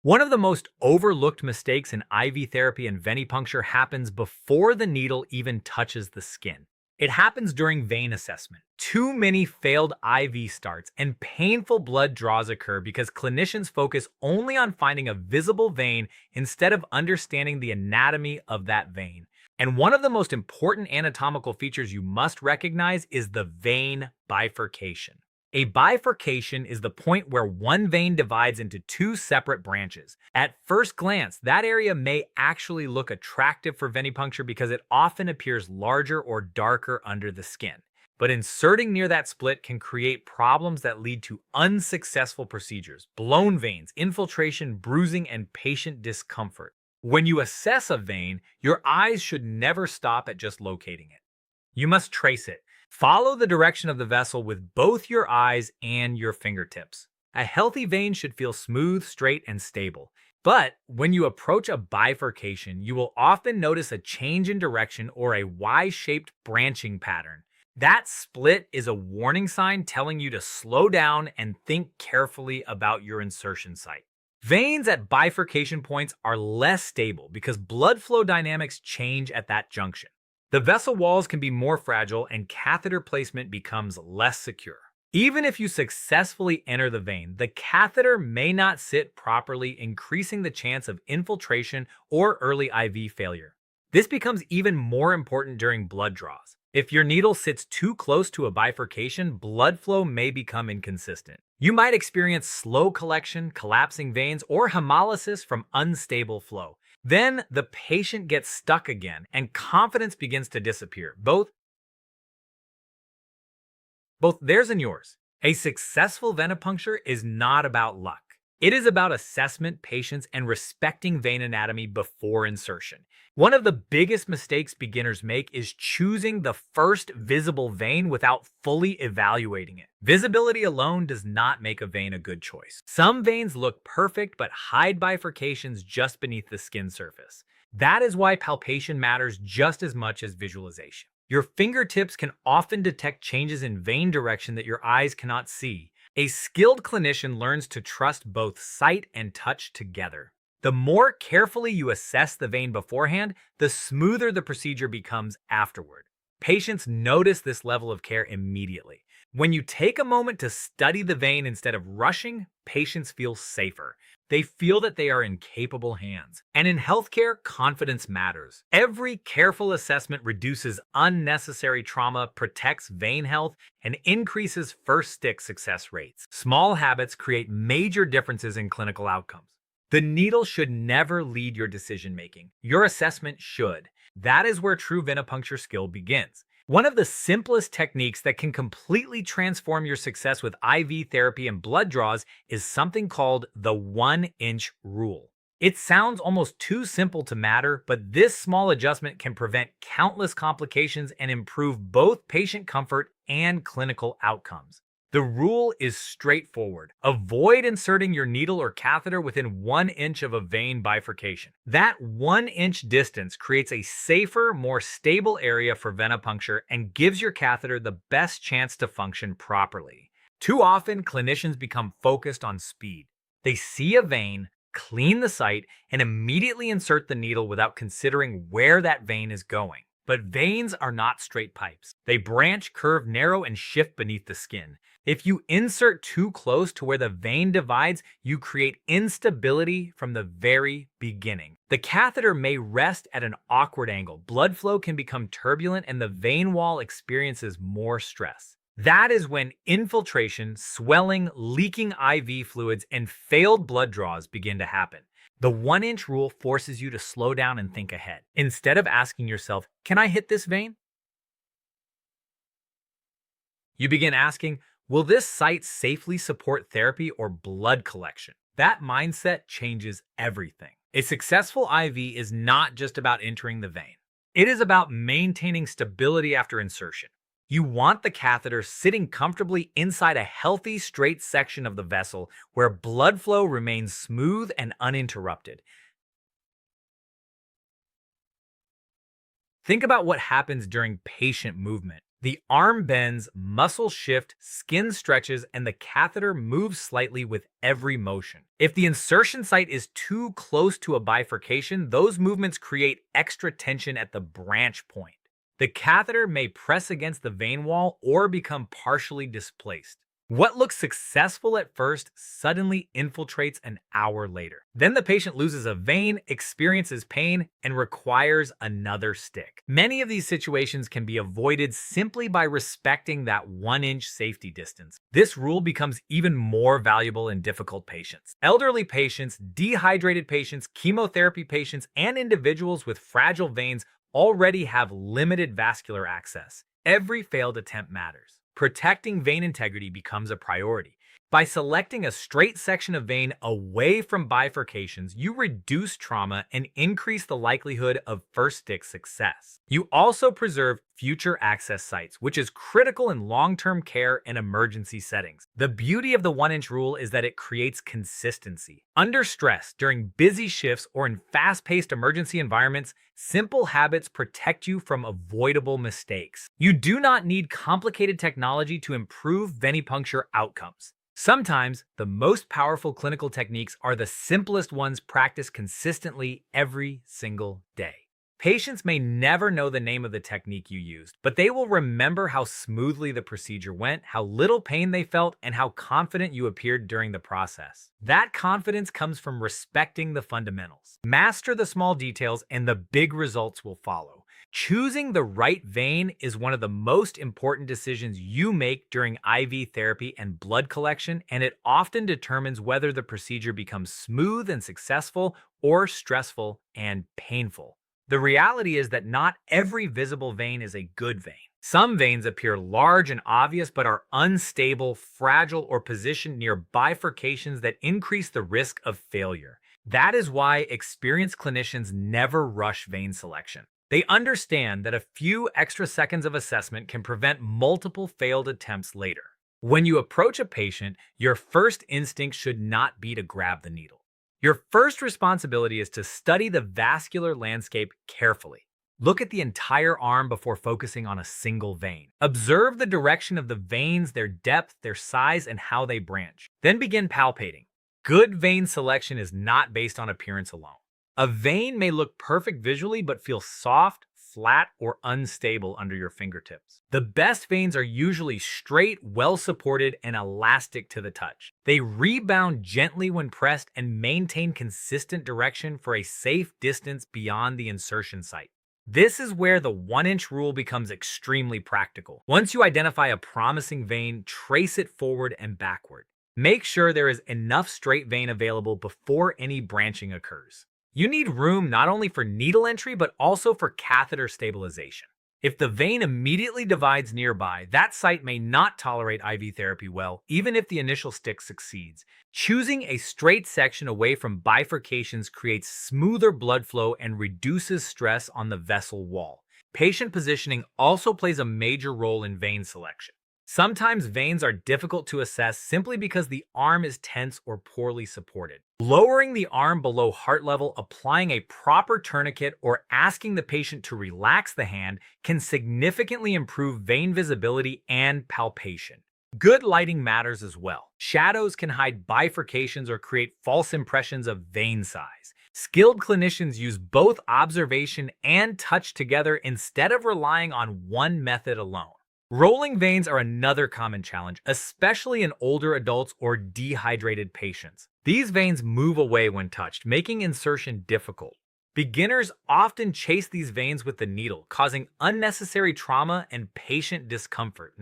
One of the most overlooked mistakes in IV therapy and venipuncture happens before the needle even touches the skin. It happens during vein assessment. Too many failed IV starts and painful blood draws occur because clinicians focus only on finding a visible vein instead of understanding the anatomy of that vein. And one of the most important anatomical features you must recognize is the vein bifurcation. A bifurcation is the point where one vein divides into two separate branches. At first glance, that area may actually look attractive for venipuncture because it often appears larger or darker under the skin. But inserting near that split can create problems that lead to unsuccessful procedures, blown veins, infiltration, bruising, and patient discomfort. When you assess a vein, your eyes should never stop at just locating it. You must trace it. Follow the direction of the vessel with both your eyes and your fingertips. A healthy vein should feel smooth, straight, and stable. But when you approach a bifurcation, you will often notice a change in direction or a Y-shaped branching pattern. That split is a warning sign telling you to slow down and think carefully about your insertion site. Veins at bifurcation points are less stable because blood flow dynamics change at that junction. The vessel walls can be more fragile and catheter placement becomes less secure. Even if you successfully enter the vein, the catheter may not sit properly, increasing the chance of infiltration or early IV failure. This becomes even more important during blood draws. If your needle sits too close to a bifurcation, blood flow may become inconsistent. You might experience slow collection, collapsing veins, or hemolysis from unstable flow. Then the patient gets stuck again and confidence begins to disappear, both theirs and yours. A successful venipuncture is not about luck. It is about assessment, patience, and respecting vein anatomy before insertion. One of the biggest mistakes beginners make is choosing the first visible vein without fully evaluating it. Visibility alone does not make a vein a good choice. Some veins look perfect but hide bifurcations just beneath the skin surface. That is why palpation matters just as much as visualization. Your fingertips can often detect changes in vein direction that your eyes cannot see. A skilled clinician learns to trust both sight and touch together. The more carefully you assess the vein beforehand, the smoother the procedure becomes afterward. Patients notice this level of care immediately. When you take a moment to study the vein instead of rushing, patients feel safer. They feel that they are in capable hands. And in healthcare, confidence matters. Every careful assessment reduces unnecessary trauma, protects vein health, and increases first stick success rates. Small habits create major differences in clinical outcomes. The needle should never lead your decision-making. Your assessment should. That is where true venipuncture skill begins. One of the simplest techniques that can completely transform your success with IV therapy and blood draws is something called the 1-inch rule. It sounds almost too simple to matter, but this small adjustment can prevent countless complications and improve both patient comfort and clinical outcomes. The rule is straightforward. Avoid inserting your needle or catheter within 1 inch of a vein bifurcation. That 1-inch distance creates a safer, more stable area for venipuncture and gives your catheter the best chance to function properly. Too often, clinicians become focused on speed. They see a vein, clean the site, and immediately insert the needle without considering where that vein is going. But veins are not straight pipes. They branch, curve, narrow, and shift beneath the skin. If you insert too close to where the vein divides, you create instability from the very beginning. The catheter may rest at an awkward angle, blood flow can become turbulent, and the vein wall experiences more stress. That is when infiltration, swelling, leaking IV fluids, and failed blood draws begin to happen. The 1-inch rule forces you to slow down and think ahead. Instead of asking yourself, can I hit this vein? You begin asking, will this site safely support therapy or blood collection? That mindset changes everything. A successful IV is not just about entering the vein. It is about maintaining stability after insertion. You want the catheter sitting comfortably inside a healthy, straight section of the vessel where blood flow remains smooth and uninterrupted. Think about what happens during patient movement. The arm bends, muscles shift, skin stretches, and the catheter moves slightly with every motion. If the insertion site is too close to a bifurcation, those movements create extra tension at the branch point. The catheter may press against the vein wall or become partially displaced. What looks successful at first suddenly infiltrates an hour later. Then the patient loses a vein, experiences pain, and requires another stick. Many of these situations can be avoided simply by respecting that 1-inch safety distance. This rule becomes even more valuable in difficult patients. Elderly patients, dehydrated patients, chemotherapy patients, and individuals with fragile veins already have limited vascular access. Every failed attempt matters. Protecting vein integrity becomes a priority. By selecting a straight section of vein away from bifurcations, you reduce trauma and increase the likelihood of first stick success. You also preserve future access sites, which is critical in long-term care and emergency settings. The beauty of the 1-inch rule is that it creates consistency. Under stress, during busy shifts, or in fast-paced emergency environments, simple habits protect you from avoidable mistakes. You do not need complicated technology to improve venipuncture outcomes. Sometimes, the most powerful clinical techniques are the simplest ones practiced consistently every single day. Patients may never know the name of the technique you used, but they will remember how smoothly the procedure went, how little pain they felt, and how confident you appeared during the process. That confidence comes from respecting the fundamentals. Master the small details, and the big results will follow. Choosing the right vein is one of the most important decisions you make during IV therapy and blood collection, and it often determines whether the procedure becomes smooth and successful or stressful and painful. The reality is that not every visible vein is a good vein. Some veins appear large and obvious but are unstable, fragile, or positioned near bifurcations that increase the risk of failure. That is why experienced clinicians never rush vein selection. They understand that a few extra seconds of assessment can prevent multiple failed attempts later. When you approach a patient, your first instinct should not be to grab the needle. Your first responsibility is to study the vascular landscape carefully. Look at the entire arm before focusing on a single vein. Observe the direction of the veins, their depth, their size, and how they branch. Then begin palpating. Good vein selection is not based on appearance alone. A vein may look perfect visually but feel soft, flat, or unstable under your fingertips. The best veins are usually straight, well-supported, and elastic to the touch. They rebound gently when pressed and maintain consistent direction for a safe distance beyond the insertion site. This is where the 1-inch rule becomes extremely practical. Once you identify a promising vein, trace it forward and backward. Make sure there is enough straight vein available before any branching occurs. You need room not only for needle entry, but also for catheter stabilization. If the vein immediately divides nearby, that site may not tolerate IV therapy well, even if the initial stick succeeds. Choosing a straight section away from bifurcations creates smoother blood flow and reduces stress on the vessel wall. Patient positioning also plays a major role in vein selection. Sometimes veins are difficult to assess simply because the arm is tense or poorly supported. Lowering the arm below heart level, applying a proper tourniquet, or asking the patient to relax the hand can significantly improve vein visibility and palpation. Good lighting matters as well. Shadows can hide bifurcations or create false impressions of vein size. Skilled clinicians use both observation and touch together instead of relying on one method alone. Rolling veins are another common challenge, especially in older adults or dehydrated patients. These veins move away when touched, making insertion difficult. Beginners often chase these veins with the needle, causing unnecessary trauma and patient discomfort.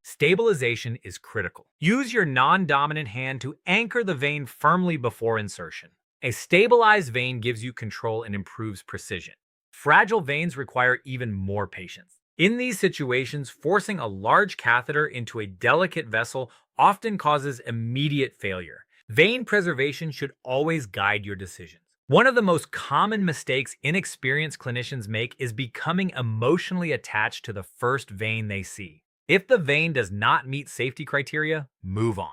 Stabilization is critical. Use your non-dominant hand to anchor the vein firmly before insertion. A stabilized vein gives you control and improves precision. Fragile veins require even more patience. In these situations, forcing a large catheter into a delicate vessel often causes immediate failure. Vein preservation should always guide your decisions. One of the most common mistakes inexperienced clinicians make is becoming emotionally attached to the first vein they see. If the vein does not meet safety criteria, move on.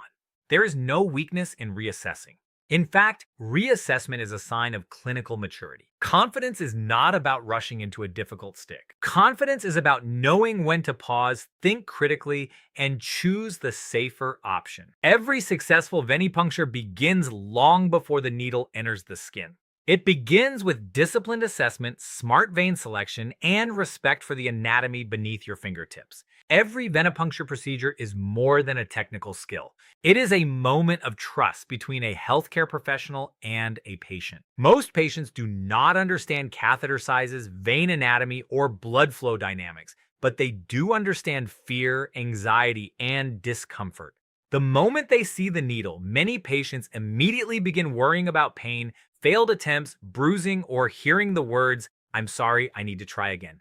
There is no weakness in reassessing. In fact, reassessment is a sign of clinical maturity. Confidence is not about rushing into a difficult stick. Confidence is about knowing when to pause, think critically, and choose the safer option. Every successful venipuncture begins long before the needle enters the skin. It begins with disciplined assessment, smart vein selection, and respect for the anatomy beneath your fingertips. Every venipuncture procedure is more than a technical skill. It is a moment of trust between a healthcare professional and a patient. Most patients do not understand catheter sizes, vein anatomy, or blood flow dynamics, but they do understand fear, anxiety, and discomfort. The moment they see the needle, many patients immediately begin worrying about pain, failed attempts, bruising, or hearing the words, "I'm sorry, I need to try again."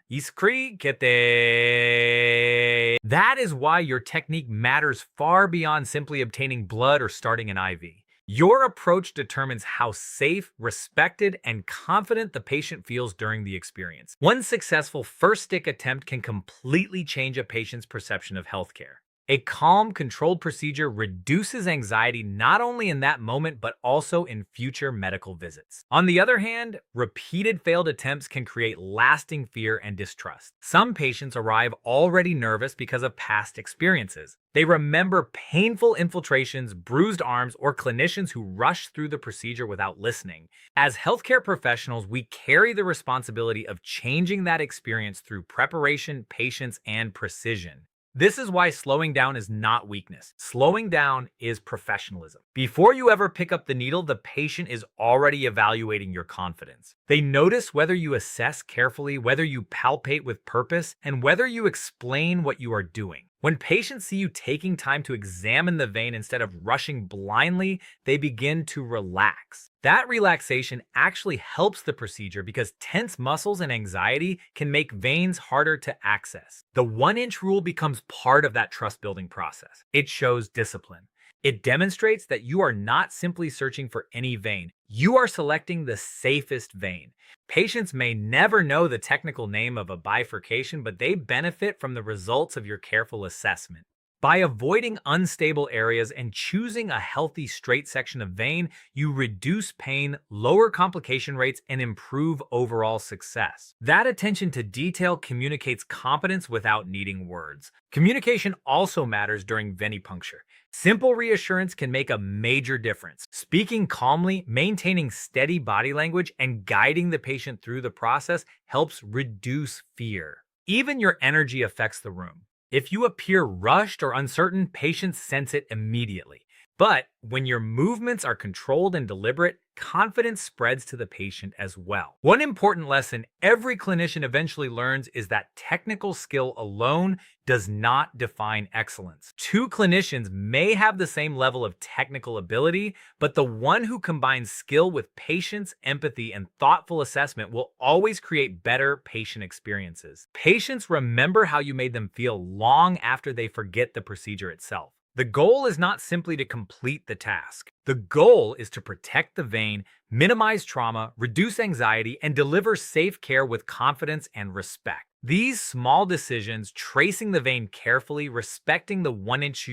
That is why your technique matters far beyond simply obtaining blood or starting an IV. Your approach determines how safe, respected, and confident the patient feels during the experience. One successful first stick attempt can completely change a patient's perception of healthcare. A calm, controlled procedure reduces anxiety not only in that moment, but also in future medical visits. On the other hand, repeated failed attempts can create lasting fear and distrust. Some patients arrive already nervous because of past experiences. They remember painful infiltrations, bruised arms, or clinicians who rush through the procedure without listening. As healthcare professionals, we carry the responsibility of changing that experience through preparation, patience, and precision. This is why slowing down is not weakness. Slowing down is professionalism. Before you ever pick up the needle, the patient is already evaluating your confidence. They notice whether you assess carefully, whether you palpate with purpose, and whether you explain what you are doing. When patients see you taking time to examine the vein instead of rushing blindly, they begin to relax. That relaxation actually helps the procedure because tense muscles and anxiety can make veins harder to access. The 1-inch rule becomes part of that trust-building process. It shows discipline. It demonstrates that you are not simply searching for any vein. You are selecting the safest vein. Patients may never know the technical name of a bifurcation, but they benefit from the results of your careful assessment. By avoiding unstable areas and choosing a healthy straight section of vein, you reduce pain, lower complication rates, and improve overall success. That attention to detail communicates competence without needing words. Communication also matters during venipuncture. Simple reassurance can make a major difference. Speaking calmly, maintaining steady body language, and guiding the patient through the process helps reduce fear. Even your energy affects the room. If you appear rushed or uncertain, patients sense it immediately. But when your movements are controlled and deliberate, confidence spreads to the patient as well. One important lesson every clinician eventually learns is that technical skill alone does not define excellence. Two clinicians may have the same level of technical ability, but the one who combines skill with patience, empathy, and thoughtful assessment will always create better patient experiences. Patients remember how you made them feel long after they forget the procedure itself. The goal is not simply to complete the task. The goal is to protect the vein, minimize trauma, reduce anxiety, and deliver safe care with confidence and respect. These small decisions, tracing the vein carefully, respecting the 1-inch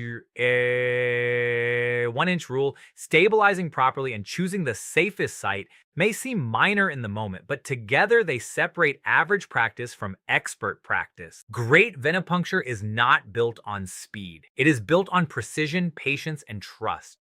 rule, stabilizing properly, and choosing the safest site may seem minor in the moment, but together they separate average practice from expert practice. Great venipuncture is not built on speed. It is built on precision, patience, and trust.